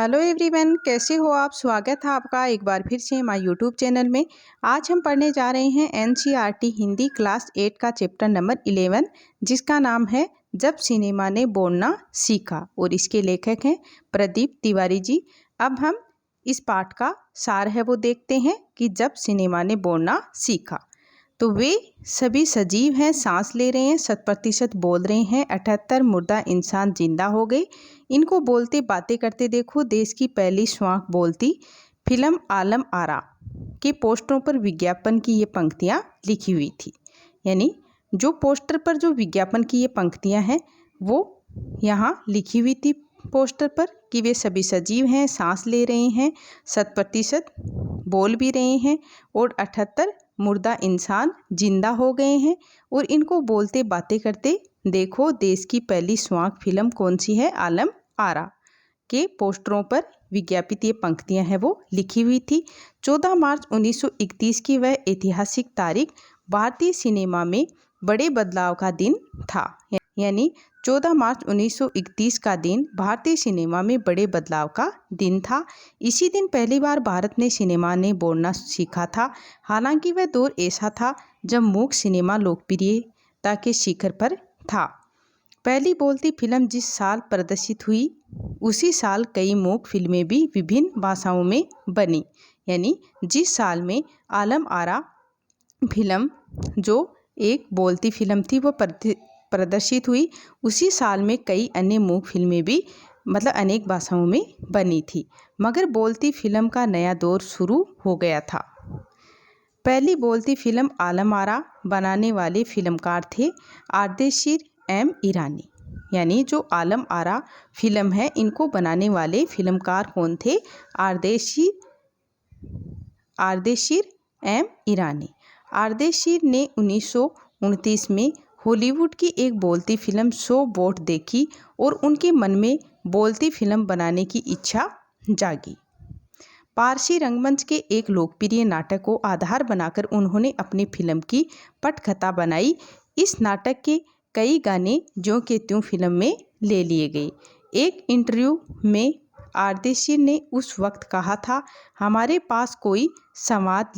Hello everyone, कैसे हो आप। स्वागत है आपका एक बार फिर से हमारे यूट्यूब चैनल में। आज हम पढ़ने जा रहे हैं एनसीईआरटी हिंदी क्लास 8 का चैप्टर नंबर 11, जिसका नाम है जब सिनेमा ने बोलना सीखा, और इसके लेखक हैं प्रदीप तिवारी जी। अब हम इस पाठ का सार है वो देखते हैं कि जब सिनेमा ने बोलना सीखा। तो वे सभी सजीव हैं, सांस ले रहे हैं, 100% बोल रहे हैं, 78 मुर्दा इंसान जिंदा हो गए। इनको बोलते बातें करते देखो, देश की पहली स्वांख बोलती फिल्म आलम आरा के पोस्टरों पर विज्ञापन की ये पंक्तियाँ लिखी हुई थी। यानी जो पोस्टर पर जो विज्ञापन की ये पंक्तियाँ हैं वो यहाँ लिखी हुई थी पोस्टर पर कि वे सभी सजीव हैं, सांस ले रहे हैं, 100% बोल भी रहे हैं, और 78 मुर्दा इंसान जिंदा हो गए हैं। और इनको बोलते बातें करते देखो, देश की पहली स्वांख फिल्म कौन सी है, आलम आरा के पोस्टरों पर विज्ञापित ये पंक्तियां हैं वो लिखी हुई थी। 14 मार्च 1931 की वह ऐतिहासिक तारीख भारतीय सिनेमा में बड़े बदलाव का दिन था। यानी 14 मार्च 1931 का दिन भारतीय सिनेमा में बड़े बदलाव का दिन था। इसी दिन पहली बार भारत ने सिनेमा ने बोलना सीखा था। हालांकि वह दौर ऐसा था जब मूक सिनेमा लोकप्रियता के शिखर पर था। पहली बोलती फिल्म जिस साल प्रदर्शित हुई उसी साल कई मूक फिल्में भी विभिन्न भाषाओं में बनी। यानी जिस साल में आलम आरा फिल्म जो एक बोलती फिल्म थी वो प्रदर्शित हुई, उसी साल में कई अन्य मूक फिल्में भी अनेक भाषाओं में बनी थी। मगर बोलती फिल्म का नया दौर शुरू हो गया था। पहली बोलती फिल्म आलम आरा बनाने वाले फिल्मकार थे आर्देशीर एम ईरानी। यानी जो आलम आरा फिल्म है इनको बनाने वाले फिल्मकार कौन थे, आर्देशीर एम ईरानी। आर्देशीर ने 1929 में हॉलीवुड की एक बोलती फिल्म शो बोट देखी और उनके मन में बोलती फिल्म बनाने की इच्छा जागी। पारसी रंगमंच के एक लोकप्रिय नाटक को आधार बनाकर उन्होंने अपनी फिल्म की पटकथा बनाई। इस नाटक के कई गाने ज्यों के त्यों फिल्म में ले लिए गए। एक इंटरव्यू में आर्देशीर ने उस वक्त कहा था, हमारे पास कोई संवाद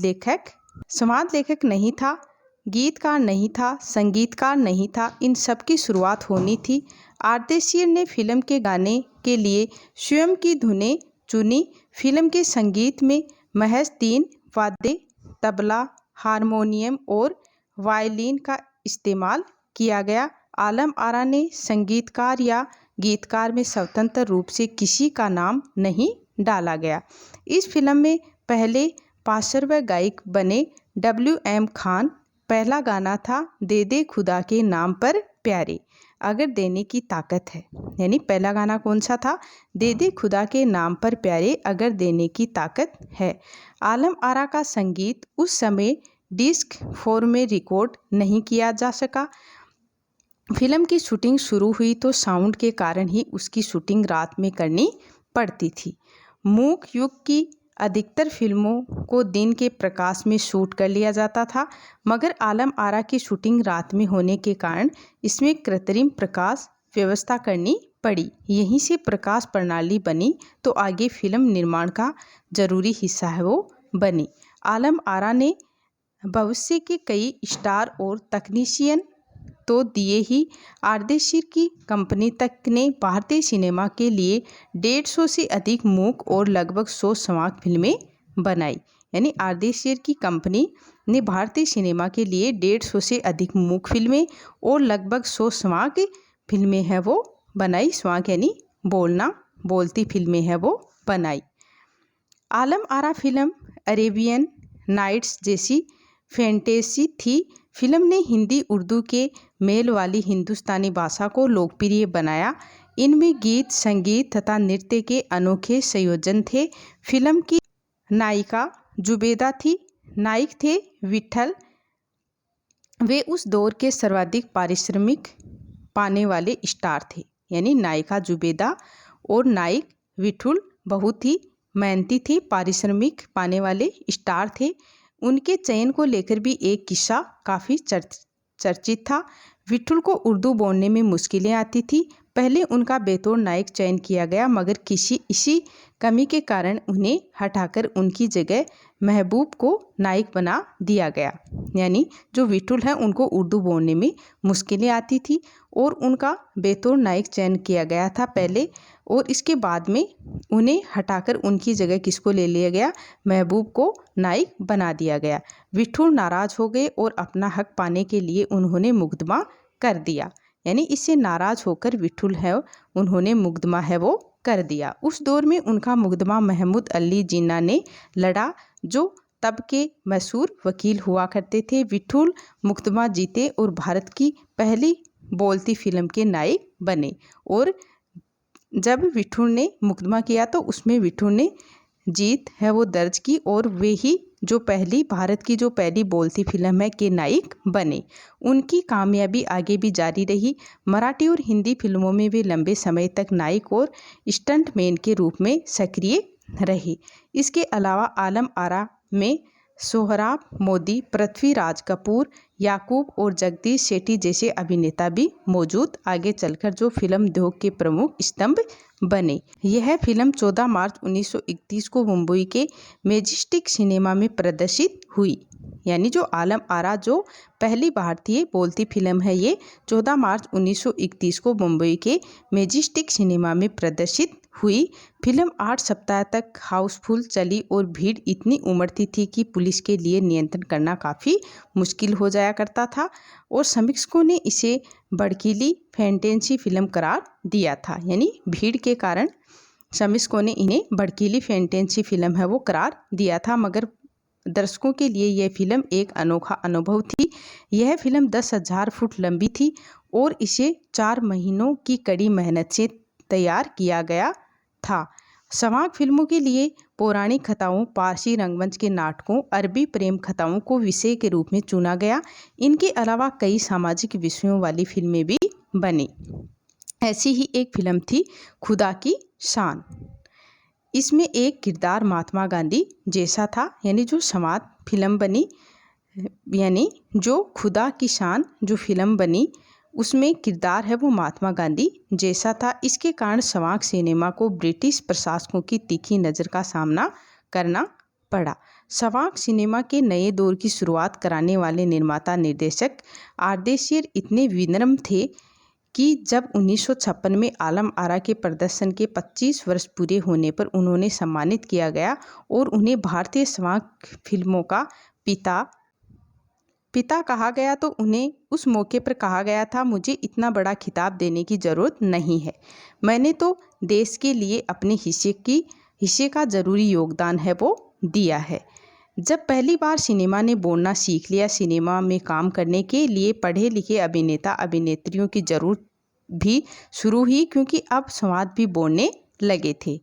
लेखक नहीं था, गीतकार नहीं था, संगीतकार नहीं था, इन सब की शुरुआत होनी थी। आर्देशीर ने फिल्म के गाने के लिए स्वयं की धुनें चुनी। फिल्म के संगीत में महज 3 वाद्य तबला, हारमोनियम और वायलिन का इस्तेमाल किया गया। आलम आरा ने संगीतकार या गीतकार में स्वतंत्र रूप से किसी का नाम नहीं डाला गया। इस फिल्म में पहले पार्श्व गायक बने WM खान। पहला गाना था दे दे खुदा के नाम पर प्यारे, अगर देने की ताकत है। यानी पहला गाना कौन सा था, दे दे खुदा के नाम पर प्यारे, अगर देने की ताकत है। आलम आरा का संगीत उस समय डिस्क फॉर्म में रिकॉर्ड नहीं किया जा सका। फिल्म की शूटिंग शुरू हुई तो साउंड के कारण ही उसकी शूटिंग रात में करनी पड़ती थी। मूक युग की अधिकतर फिल्मों को दिन के प्रकाश में शूट कर लिया जाता था, मगर आलम आरा की शूटिंग रात में होने के कारण इसमें कृत्रिम प्रकाश व्यवस्था करनी पड़ी। यहीं से प्रकाश प्रणाली बनी तो आगे फिल्म निर्माण का जरूरी हिस्सा है वो बनी। आलम आरा ने भविष्य के कई स्टार और तकनीशियन तो दिए ही, आर्देशीर की कंपनी तक ने भारतीय सिनेमा के लिए 150 से अधिक मूक और लगभग 100 संवाद फिल्में बनाई। यानी आर्देशीर की कंपनी ने भारतीय सिनेमा के लिए 150 से अधिक मूक फिल्में और लगभग 100 संवाद फिल्में हैं वो बनाई। संवाद यानी बोलना, बोलती फिल्में हैं वो बनाई। Alam Ara film Arabian nights जैसी फैंटेसी थी। फिल्म ने हिंदी उर्दू के मेल वाली हिंदुस्तानी भाषा को लोकप्रिय बनाया। इनमें गीत, संगीत तथा नृत्य के अनोखे संयोजन थे। फिल्म की नायिका जुबेदा थी, नायक थे विठल। वे उस दौर के सर्वाधिक पारिश्रमिक पाने वाले स्टार थे। यानी नायिका जुबेदा और नायक विठुल बहुत ही मेहनती थे, पारिश्रमिक पाने वाले स्टार थे। उनके चयन को लेकर भी एक किस्सा काफ़ी चर्चित था। विठुल को उर्दू बोलने में मुश्किलें आती थी। पहले उनका बेतौर नायक चयन किया गया, मगर इसी कमी के कारण उन्हें हटाकर उनकी जगह महबूब को नायक बना दिया गया। यानी जो विठुल हैं उनको उर्दू बोलने में मुश्किलें आती थी और उनका बेतौर नायक चयन किया गया था पहले, और इसके बाद में उन्हें हटाकर उनकी जगह किसको ले लिया गया, महबूब को नायक बना दिया गया। विठुल नाराज हो गए और अपना हक पाने के लिए उन्होंने मुकदमा कर दिया। यानी इससे नाराज होकर विठुल है उन्होंने मुकदमा है वो कर दिया। उस दौर में उनका मुकदमा महमूद अली जिन्ना ने लड़ा, जो तब के मशहूर वकील हुआ करते थे। विठुल मुकदमा जीते और भारत की पहली बोलती फिल्म के नायक बने। और जब विठुल ने मुकदमा किया तो उसमें विठुल ने जीत है वो दर्ज की और वे ही जो भारत की जो पहली बोलती फिल्म है के नायक बने। उनकी कामयाबी आगे भी जारी रही। मराठी और हिंदी फिल्मों में वे लंबे समय तक नायक और स्टंटमैन के रूप में सक्रिय रहे। इसके अलावा आलम आरा में सोहराब मोदी, पृथ्वीराज कपूर, याकूब और जगदीश शेट्टी जैसे अभिनेता भी मौजूद आगे चलकर जो फिल्म उद्योग के प्रमुख स्तंभ बने। यह फिल्म 14 मार्च 1931 को मुंबई के मैजेस्टिक सिनेमा में प्रदर्शित हुई। यानी जो आलम आरा जो पहली भारतीय बोलती फिल्म है, ये 14 मार्च 1931 को मुंबई के मैजेस्टिक सिनेमा में प्रदर्शित हुई। फिल्म 8 सप्ताह तक हाउसफुल चली और भीड़ इतनी उमड़ती थी कि पुलिस के लिए नियंत्रण करना काफ़ी मुश्किल हो जाया करता था और समीक्षकों ने इसे भड़कीली फैंटेसी फिल्म करार दिया था। यानी भीड़ के कारण समीक्षकों ने इन्हें भड़कीली फैंटेसी फिल्म है वो करार दिया था, मगर दर्शकों के लिए यह फिल्म एक अनोखा अनुभव थी। यह फिल्म 10,000 फुट लंबी थी और इसे 4 महीनों की कड़ी मेहनत से तैयार किया गया था। संवाद फिल्मों के लिए पौराणिक कथाओं, पारसी रंगमंच के नाटकों, अरबी प्रेम कथाओं को विषय के रूप में चुना गया। इनके अलावा कई सामाजिक विषयों वाली फिल्में भी बनी। ऐसी ही एक फिल्म थी खुदा की शान। इसमें एक किरदार महात्मा गांधी जैसा था। यानी जो संवाद फिल्म बनी, यानी जो खुदा की शान जो फिल्म बनी उसमें किरदार है वो महात्मा गांधी जैसा था। इसके कारण संवाद सिनेमा को ब्रिटिश प्रशासकों की तीखी नज़र का सामना करना पड़ा। संवाद सिनेमा के नए दौर की शुरुआत कराने वाले निर्माता निर्देशक आर्देशिर इतने विनम्र थे कि जब 1956 में आलम आरा के प्रदर्शन के 25 वर्ष पूरे होने पर उन्होंने सम्मानित किया गया और उन्हें भारतीय संवाद फिल्मों का पिता कहा गया, तो उन्हें उस मौके पर कहा गया था, मुझे इतना बड़ा खिताब देने की ज़रूरत नहीं है, मैंने तो देश के लिए अपने हिस्से का ज़रूरी योगदान है वो दिया है। जब पहली बार सिनेमा ने बोलना सीख लिया, सिनेमा में काम करने के लिए पढ़े लिखे अभिनेता अभिनेत्रियों की ज़रूरत भी शुरू हुई, क्योंकि अब संवाद भी बोलने लगे थे।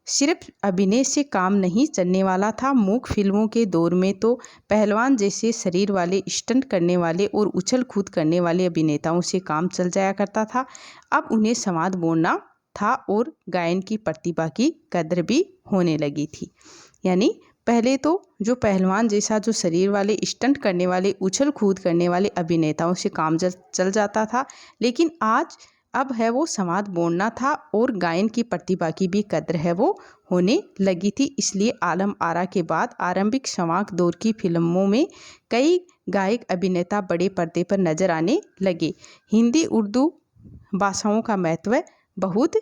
सिर्फ अभिनय से काम नहीं चलने वाला था। मूक फिल्मों के दौर में तो पहलवान जैसे शरीर वाले, स्टंट करने वाले और उछल कूद करने वाले अभिनेताओं से काम चल जाया करता था। अब उन्हें संवाद बोलना था और गायन की प्रतिभा की कदर भी होने लगी थी। यानी पहले तो जो पहलवान जैसा जो शरीर वाले, स्टंट करने वाले, उछल कूद करने वाले अभिनेताओं से काम चल जाता था, लेकिन अब है वो संवाद बोलना था और गायन की प्रतिभा की भी कद्र है वो होने लगी थी। इसलिए आलम आरा के बाद आरंभिक संवाद दौर की फिल्मों में कई गायक अभिनेता बड़े पर्दे पर नजर आने लगे। हिंदी उर्दू भाषाओं का महत्व बहुत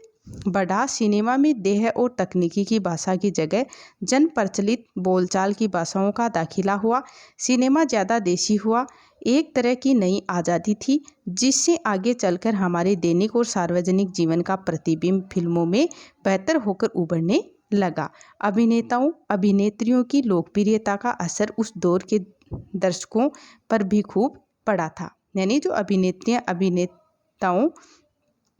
बढ़ा। सिनेमा में देह और तकनीकी की भाषा की जगह जन प्रचलित बोलचाल की भाषाओं का दाखिला हुआ। सिनेमा ज़्यादा देसी हुआ। एक तरह की नई आज़ादी थी, जिससे आगे चलकर हमारे दैनिक और सार्वजनिक जीवन का प्रतिबिंब फिल्मों में बेहतर होकर उभरने लगा। अभिनेताओं अभिनेत्रियों की लोकप्रियता का असर उस दौर के दर्शकों पर भी खूब पड़ा था। यानी जो अभिनेत्रियाँ अभिनेताओं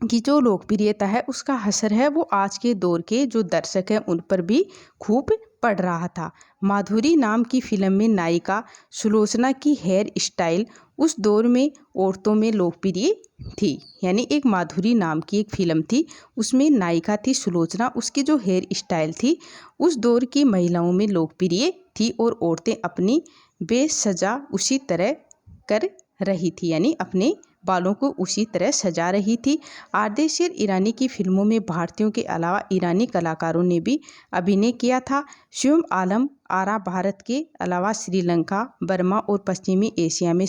की जो लोकप्रियता है उसका असर है वो आज के दौर के जो दर्शक हैं उन पर भी खूब पड़ रहा था। माधुरी नाम की फिल्म में नायिका सुलोचना की हेयर स्टाइल उस दौर में औरतों में लोकप्रिय थी। यानी एक माधुरी नाम की एक फिल्म थी, उसमें नायिका थी सुलोचना, उसकी जो हेयर स्टाइल थी उस दौर की महिलाओं में लोकप्रिय थी और औरतें अपनी बेस सजा उसी तरह कर रही थी। यानी अपने बालों को उसी तरह सजा रही थी। आर्देशिर ईरानी की फिल्मों में भारतीयों के अलावा ईरानी कलाकारों ने भी अभिनय किया था। स्वयं आलम आरा भारत के अलावा श्रीलंका, बर्मा और पश्चिमी एशिया में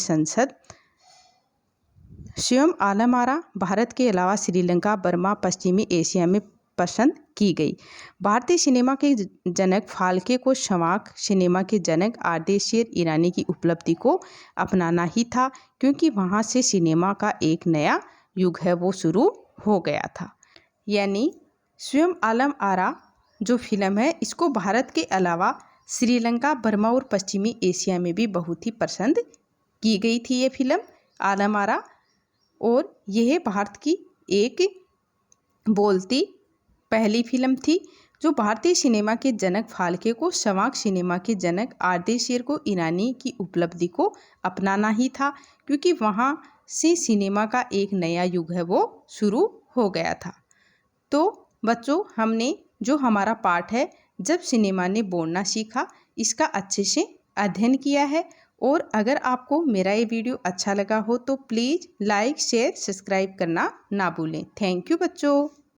स्वयं आलम आरा भारत के अलावा श्रीलंका, बर्मा, पश्चिमी एशिया में पसंद की गई। भारतीय सिनेमा के जनक फाल्के को संवाक सिनेमा के जनक आर्देशिर ईरानी की उपलब्धि को अपनाना ही था, क्योंकि वहाँ से सिनेमा का एक नया युग है वो शुरू हो गया था। यानी स्वयं आलम आरा जो फिल्म है इसको भारत के अलावा श्रीलंका, बर्मा और पश्चिमी एशिया में भी बहुत ही पसंद की गई थी ये फिल्म आलम आरा। और यह भारत की एक बोलती पहली फिल्म थी जो भारतीय सिनेमा के जनक फाल्के को संवाक सिनेमा के जनक आर्देशिर को ईरानी की उपलब्धि को अपनाना ही था, क्योंकि वहाँ से सिनेमा का एक नया युग है वो शुरू हो गया था। तो बच्चों, हमने जो हमारा पाठ है जब सिनेमा ने बोलना सीखा इसका अच्छे से अध्ययन किया है। और अगर आपको मेरा ये वीडियो अच्छा लगा हो तो प्लीज़ लाइक, शेयर, सब्सक्राइब करना ना भूलें। थैंक यू बच्चों।